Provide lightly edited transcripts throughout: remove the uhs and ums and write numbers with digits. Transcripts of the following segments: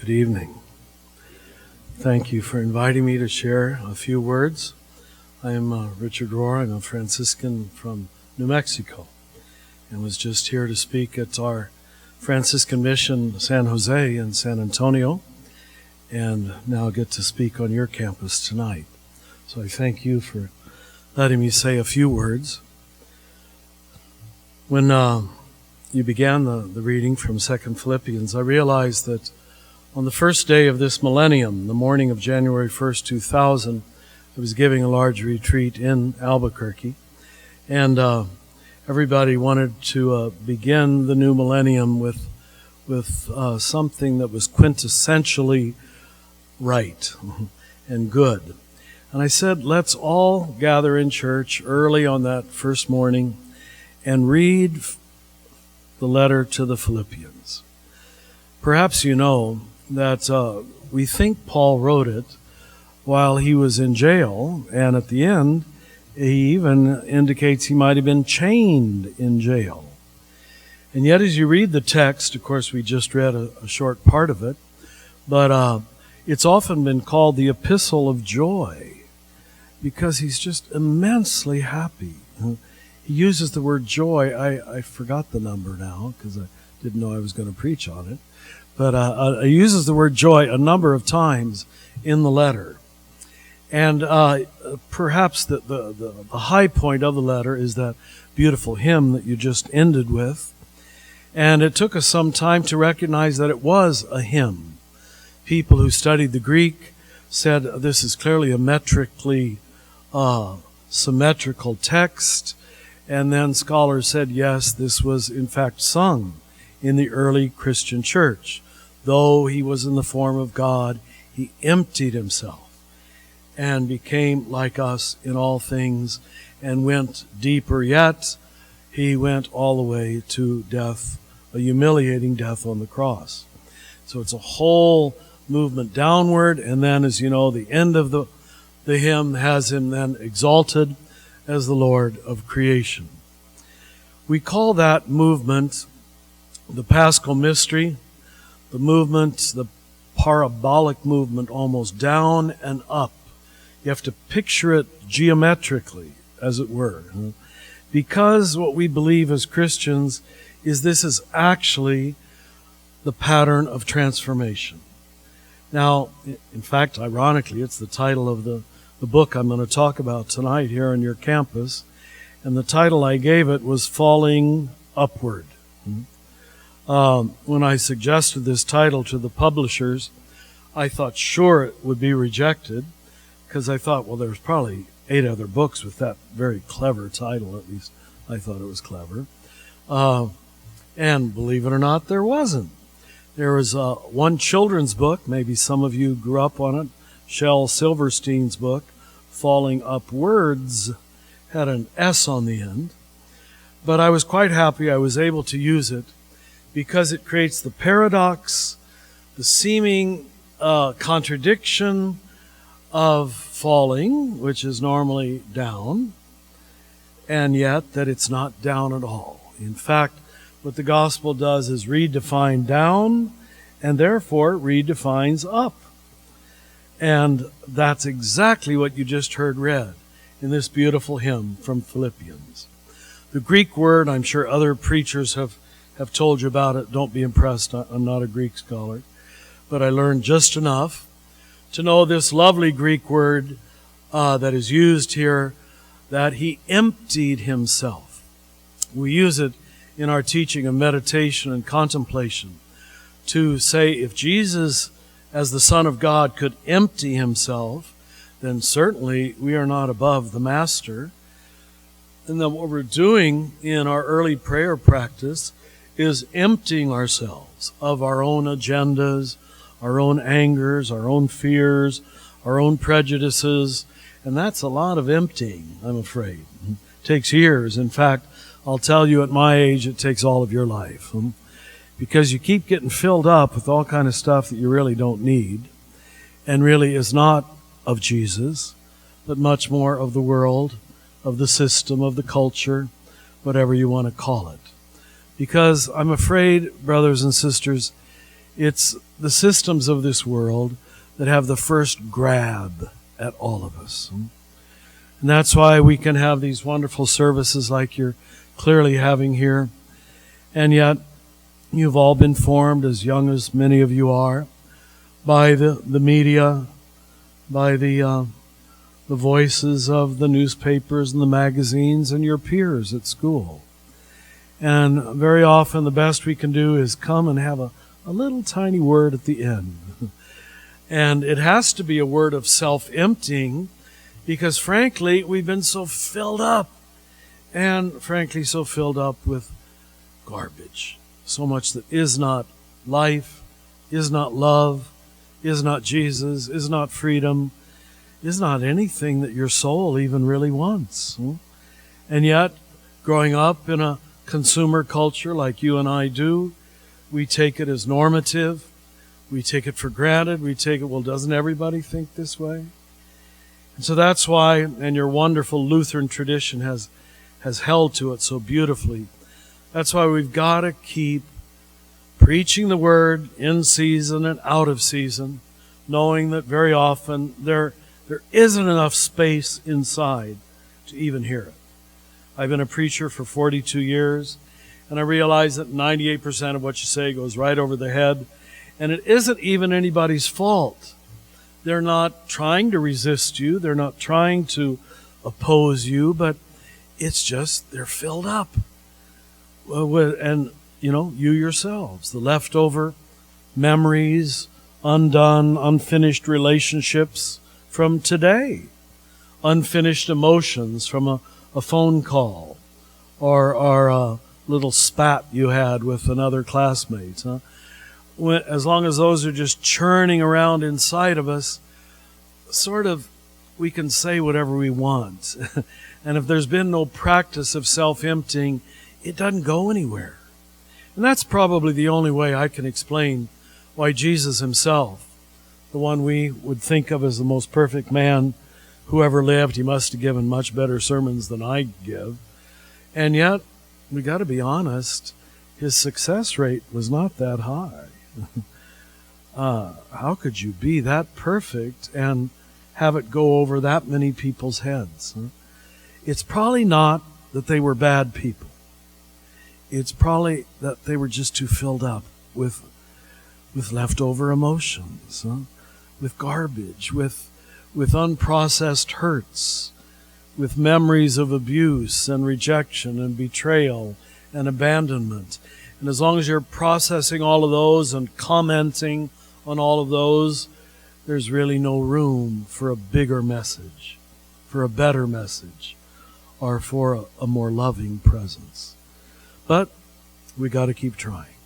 Good evening. Thank you for inviting me to share a few words. I am Richard Rohr. I'm a Franciscan from New Mexico and was just here to speak at our Franciscan mission San Jose and San Antonio, and now get to speak on your campus tonight. So I thank you for letting me say a few words. When you began the reading from 2 Philippians, I realized that on the first day of this millennium, the morning of January 1st, 2000, I was giving a large retreat in Albuquerque, and everybody wanted to begin the new millennium with something that was quintessentially right and good. And I said, let's all gather in church early on that first morning and read the letter to the Philippians. Perhaps you know that we think Paul wrote it while he was in jail, and at the end, he even indicates he might have been chained in jail. And yet, as you read the text, of course, we just read a short part of it, but it's often been called the Epistle of Joy because he's just immensely happy. He uses the word joy. I forgot the number now because I didn't know I was going to preach on it. But he uses the word joy a number of times in the letter. And perhaps the high point of the letter is that beautiful hymn that you just ended with. And it took us some time to recognize that it was a hymn. People who studied the Greek said this is clearly a metrically symmetrical text. And then scholars said, yes, this was in fact sung in the early Christian church. Though he was in the form of God, he emptied himself and became like us in all things and went deeper yet. He went all the way to death, a humiliating death on the cross. So it's a whole movement downward, and then, as you know, the end of the hymn has him then exalted as the Lord of creation. We call that movement the Paschal Mystery, the movement, the parabolic movement, almost down and up. You have to picture it geometrically, as it were, because what we believe as Christians is this is actually the pattern of transformation. Now, in fact, ironically, it's the title of the book I'm going to talk about tonight here on your campus, and the title I gave it was Falling Upward. When I suggested this title to the publishers, I thought sure it would be rejected, because I thought, well, there's probably 8 other books with that very clever title. At least I thought it was clever. And believe it or not, there wasn't. There was one children's book, maybe some of you grew up on it, Shel Silverstein's book, Falling Upwards, had an S on the end. But I was quite happy I was able to use it because it creates the paradox, the seeming contradiction of falling, which is normally down, and yet that it's not down at all. In fact, what the gospel does is redefine down, and therefore redefines up. And that's exactly what you just heard read in this beautiful hymn from Philippians. The Greek word, I'm sure other preachers have told you about it. Don't be impressed. I'm not a Greek scholar. But I learned just enough to know this lovely Greek word that is used here, that he emptied himself. We use it in our teaching of meditation and contemplation to say if Jesus, as the Son of God, could empty himself, then certainly we are not above the Master. And then what we're doing in our early prayer practice is emptying ourselves of our own agendas, our own angers, our own fears, our own prejudices. And that's a lot of emptying, I'm afraid. It takes years. In fact, I'll tell you at my age, it takes all of your life. Because you keep getting filled up with all kind of stuff that you really don't need and really is not of Jesus, but much more of the world, of the system, of the culture, whatever you want to call it. Because I'm afraid, brothers and sisters, It's the systems of this world that have the first grab at all of us. And that's why we can have these wonderful services like you're clearly having here. And yet, you've all been formed, as young as many of you are, by the media, by the voices of the newspapers and the magazines and your peers at school. And very often the best we can do is come and have a little tiny word at the end. And it has to be a word of self-emptying, because frankly, we've been so filled up, and frankly so filled up with garbage. So much that is not life, is not love, is not Jesus, is not freedom, is not anything that your soul even really wants. And yet, growing up in a consumer culture like you and I do, we take it as normative. We take it for granted. We take it, well, doesn't everybody think this way? And so that's why, and your wonderful Lutheran tradition has held to it so beautifully. That's why we've got to keep preaching the word in season and out of season, knowing that very often there isn't enough space inside to even hear it. I've been a preacher for 42 years, and I realize that 98% of what you say goes right over the head, and it isn't even anybody's fault. They're not trying to resist you. They're not trying to oppose you, but it's just they're filled up. And, you yourselves, the leftover memories, undone, unfinished relationships from today, unfinished emotions from a phone call or a little spat you had with another classmate. As long as those are just churning around inside of us, sort of we can say whatever we want. And if there's been no practice of self-emptying, it doesn't go anywhere. And that's probably the only way I can explain why Jesus himself, the one we would think of as the most perfect man who ever lived, he must have given much better sermons than I give. And yet, we got to be honest, his success rate was not that high. How could you be that perfect and have it go over that many people's heads? It's probably not that they were bad people. It's probably that they were just too filled up with leftover emotions, with garbage, with unprocessed hurts, with memories of abuse and rejection and betrayal and abandonment. And as long as you're processing all of those and commenting on all of those, there's really no room for a bigger message, for a better message, or for a more loving presence. But we got to keep trying.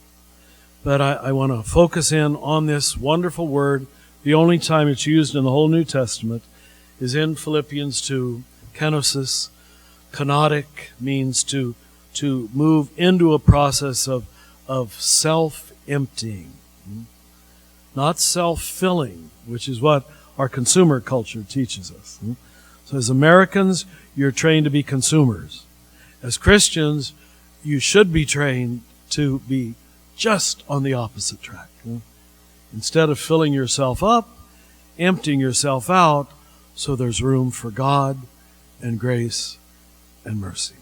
But I want to focus in on this wonderful word. The only time it's used in the whole New Testament is in Philippians 2, kenosis. Kenotic means to move into a process of self-emptying, not self-filling, which is what our consumer culture teaches us. So as Americans, you're trained to be consumers. As Christians, you should be trained to be just on the opposite track. Instead of filling yourself up, emptying yourself out so there's room for God and grace and mercy.